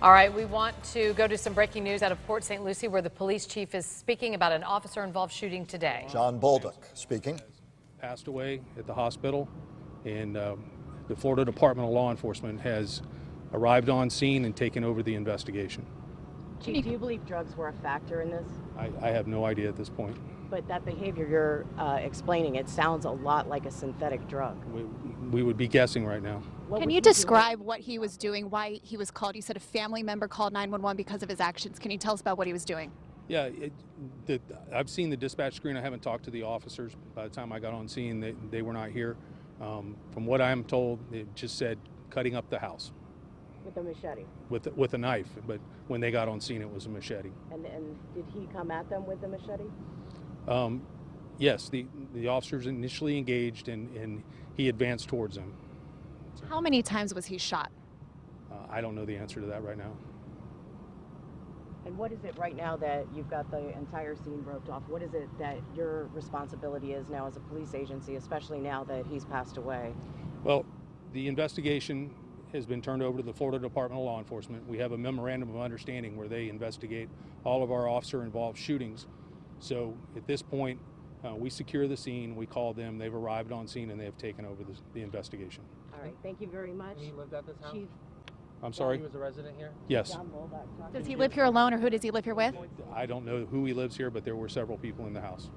All right, we want to go to some breaking news out of Port St. Lucie, where the police chief is speaking about an officer-involved shooting today. John Bolduc speaking. Passed away at the hospital, and the Florida Department of Law Enforcement has arrived on scene and taken over the investigation. Chief, do you believe drugs were a factor in this? I have no idea at this point. But that behavior you're explaining, it sounds a lot like a synthetic drug. We would be guessing right now. Can you describe what he was doing, why he was called? You said a family member called 911 because of his actions. Can you tell us about what he was doing? Yeah, I've seen the dispatch screen. I haven't talked to the officers. By the time I got on scene, they were not here. From what I'm told, it just said cutting up the house. With a machete? With a knife, but when they got on scene, it was a machete. And did he come at them with the machete? Yes, the officers initially engaged, and he advanced towards them. How many times was he shot? I don't know the answer to that right now. And what is it right now that you've got the entire scene roped off? What is it that your responsibility is now as a police agency, especially now that he's passed away? Well, the investigation has been turned over to the Florida Department of Law Enforcement. We have a memorandum of understanding where they investigate all of our officer-involved shootings. So at this point, we secure the scene, we call them, they've arrived on scene, and they have taken over the investigation. All right, thank you very much. He lived at this house? Chief. I'm sorry? He was a resident here? Yes. John Bolduc. Does he live here alone, or who does he live here with? I don't know who he lives here, but there were several people in the house.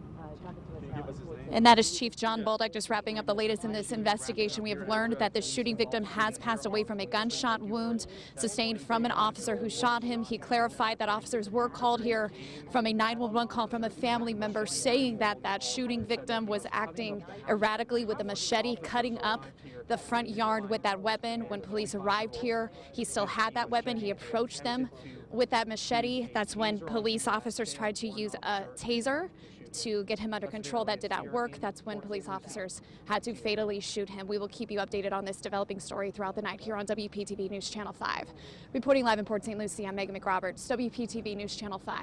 And that is Chief John Bolduc. Just wrapping up the latest in this investigation. We have learned that the shooting victim has passed away from a gunshot wound sustained from an officer who shot him. He clarified that officers were called here from a 911 call from a family member saying that that shooting victim was acting erratically with a machete, cutting up the front yard with that weapon. When police arrived here, he still had that weapon. He approached them with that machete. That's when police officers tried to use a taser to get him under control. That did not work. That's when police officers had to fatally shoot him. We will keep you updated on this developing story throughout the night here on WPTV News Channel 5. Reporting live in Port St. Lucie, I'm Megan McRoberts, WPTV News Channel 5.